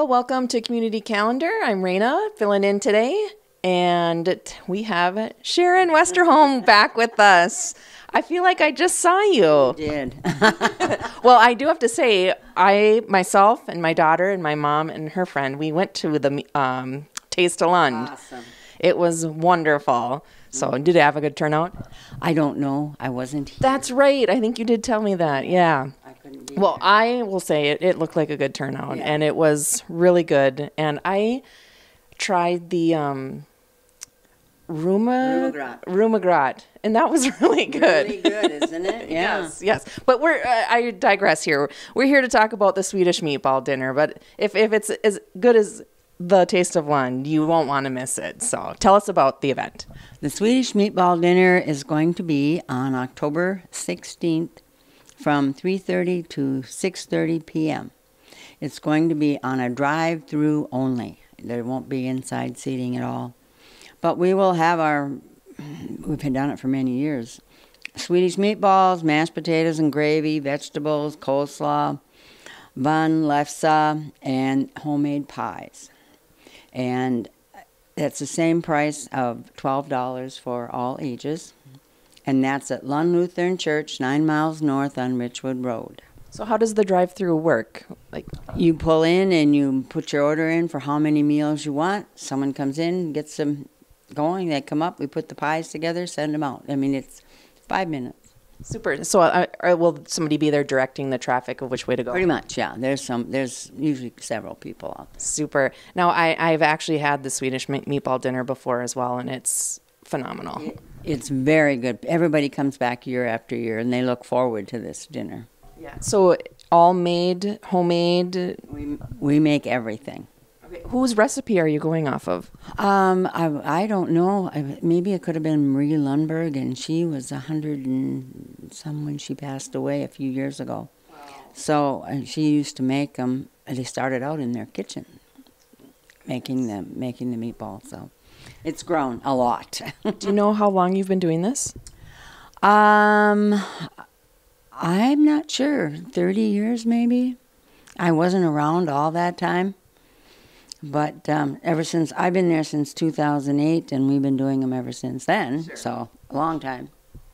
Well, welcome to Community Calendar. I'm Raina, filling in today, and we have Sharon Westerholm back with us. I feel like I just saw you. You did. Well, I do have to say, myself and my daughter and my mom and her friend, we went to the Taste of Lund. Awesome. It was wonderful. So did it have a good turnout? I don't know. I wasn't here. That's right. I think you did tell me that. Yeah. I couldn't be Well, there. I will say it looked like a good turnout, Yeah. and it was really good. And I tried the Rumagrat, and that was really good. Really good, isn't it? Yeah. Yes. But I digress here. We're here to talk about the Swedish meatball dinner, but if it's as good as the Taste of Lund, you won't want to miss it. So tell us about the event. The Swedish Meatball dinner is going to be on October 16th from 3:30 to 6:30 p.m. It's going to be on a drive-through only. There won't be inside seating at all. But we will have we've done it for many years, Swedish meatballs, mashed potatoes and gravy, vegetables, coleslaw, bun, lefse, and homemade pies. And that's the same price of $12 for all ages. And that's at Lund Lutheran Church, 9 miles north on Richwood Road. So how does the drive-through work? You pull in and you put your order in for how many meals you want. Someone comes in, gets them going, they come up, we put the pies together, send them out. I mean, it's 5 minutes. Super. So will somebody be there directing the traffic of which way to go? Pretty much, yeah. There's usually several people out there. Super. Now, I've actually had the Swedish meatball dinner before as well, and it's phenomenal. It's very good. Everybody comes back year after year, and they look forward to this dinner. Yeah. So all made, homemade? We make everything. Okay. Whose recipe are you going off of? I don't know. Maybe it could have been Marie Lundberg, and she was 100 and some when she passed away a few years ago. Wow. So she used to make them. They started out in their kitchen, making the meatballs. So it's grown a lot. Do you know how long you've been doing this? I'm not sure. 30 years maybe. I wasn't around all that time. But ever since, I've been there since 2008, and we've been doing them ever since then. Sure. So, a long time.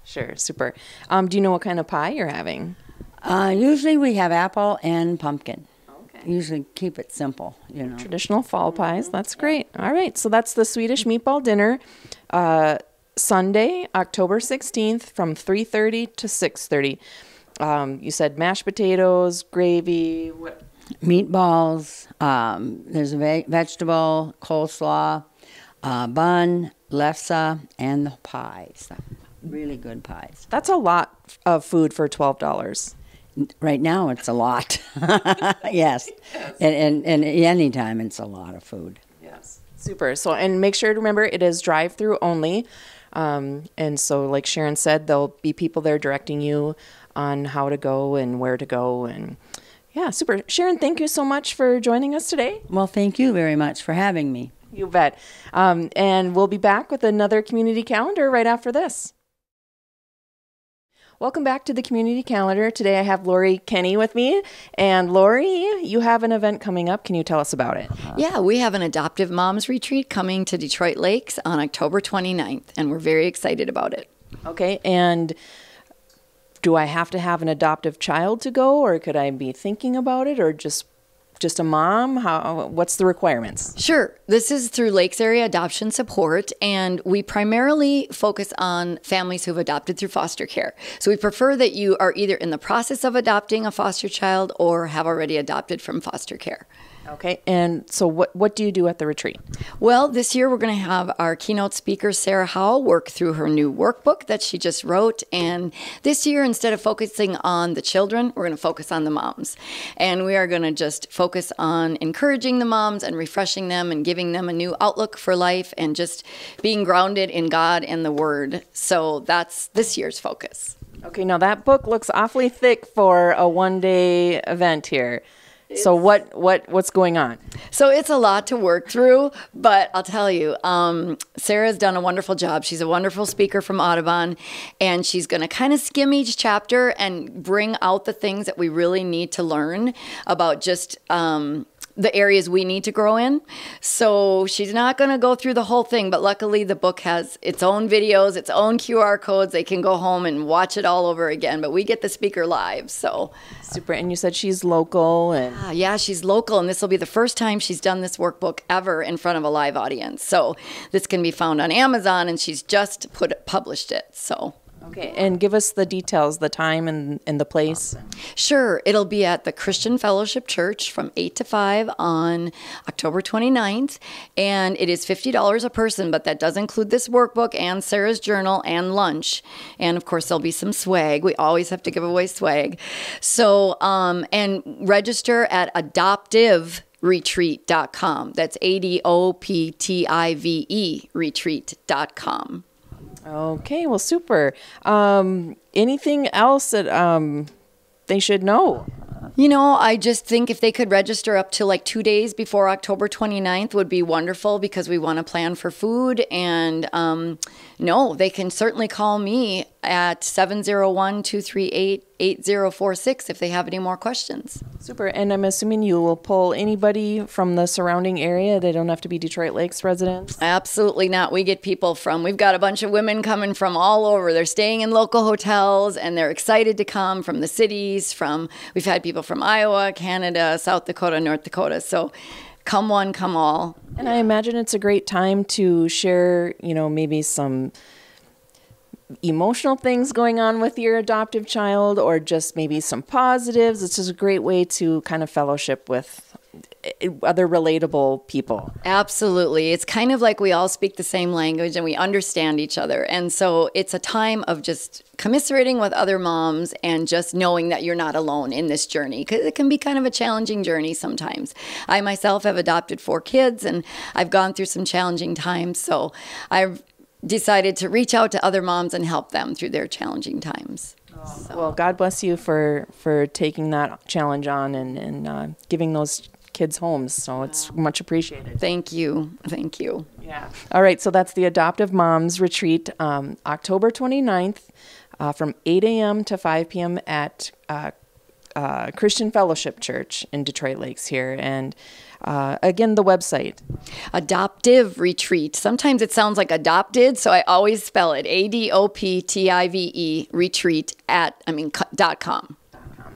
Sure, super. Do you know what kind of pie you're having? Usually we have apple and pumpkin. Okay. Usually keep it simple, you know. Traditional fall pies. That's great. All right, so that's the Swedish meatball dinner. Sunday, October 16th from 3:30 to 6:30. You said mashed potatoes, gravy, what? Meatballs, there's a vegetable, coleslaw, bun, lefse, and the pies. Really good pies. That's a lot of food for $12. Right now it's a lot. Yes. And any time it's a lot of food. Yes. Super. So, and make sure to remember it is drive-through only. And so like Sharon said, there'll be people there directing you on how to go and where to go. And yeah, super. Sharon, thank you so much for joining us today. Well, thank you very much for having me. You bet. And we'll be back with another community calendar right after this. Welcome back to the community calendar. Today I have Lori Kenny with me. And Lori, you have an event coming up. Can you tell us about it? Yeah, we have an Adoptive Moms Retreat coming to Detroit Lakes on October 29th, and we're very excited about it. Okay, and do I have to have an adoptive child to go, or could I be thinking about it, or just a mom? What's the requirements? Sure. This is through Lakes Area Adoption Support, and we primarily focus on families who've adopted through foster care. So we prefer that you are either in the process of adopting a foster child or have already adopted from foster care. Okay, and so what do you do at the retreat? Well, this year we're going to have our keynote speaker, Sarah Howell, work through her new workbook that she just wrote. And this year, instead of focusing on the children, we're going to focus on the moms. And we are going to just focus on encouraging the moms and refreshing them and giving them a new outlook for life and just being grounded in God and the Word. So that's this year's focus. Okay, now that book looks awfully thick for a one-day event here. So what's going on? So it's a lot to work through, but I'll tell you, Sarah's done a wonderful job. She's a wonderful speaker from Audubon, and she's going to kind of skim each chapter and bring out the things that we really need to learn about just the areas we need to grow in. So she's not going to go through the whole thing, but luckily the book has its own videos, its own QR codes. They can go home and watch it all over again, but we get the speaker live. So super. And you said she's local, and yeah, she's local, and this will be the first time she's done this workbook ever in front of a live audience. So this can be found on Amazon, and she's just published it. So okay, and give us the details, the time and the place. sure. It'll be at the Christian Fellowship Church from 8 to 5 on October 29th. And it is $50 a person, but that does include this workbook and Sarah's journal and lunch. And of course, there'll be some swag. We always have to give away swag. So, and register at adoptiveretreat.com. That's ADOPTIVE retreat.com. Okay, well, super. Anything else that they should know? You know, I just think if they could register up to like 2 days before October 29th would be wonderful, because we want to plan for food. And no, they can certainly call me at 701-238-8046 if they have any more questions. Super. And I'm assuming you will pull anybody from the surrounding area. They don't have to be Detroit Lakes residents. Absolutely not. We've got a bunch of women coming from all over. They're staying in local hotels, and they're excited to come from the cities. We've had people from Iowa, Canada, South Dakota, North Dakota. So come one, come all. And I imagine it's a great time to share, maybe some emotional things going on with your adoptive child, or just maybe some positives. It's just a great way to kind of fellowship with other relatable people. Absolutely. It's kind of like we all speak the same language and we understand each other. And so it's a time of just commiserating with other moms and just knowing that you're not alone in this journey, because it can be kind of a challenging journey sometimes. I myself have adopted 4 kids, and I've gone through some challenging times. So I've decided to reach out to other moms and help them through their challenging times. So. Well, God bless you for taking that challenge on and giving those kids homes. So it's much appreciated. Thank you. Thank you. Yeah. All right. So that's the Adoptive Moms Retreat, October 29th from 8 a.m. to 5 p.m. at Christian Fellowship Church in Detroit Lakes here. And again, the website. Adoptive Retreat. Sometimes it sounds like adopted, so I always spell it ADOPTIVE retreat.com.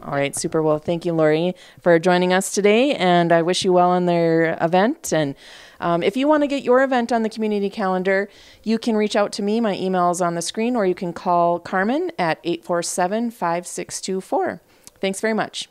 All right, super. Well, thank you, Lori, for joining us today, and I wish you well on their event. And if you want to get your event on the community calendar, you can reach out to me. My email is on the screen, or you can call Carmen at 847-5624. Thanks very much.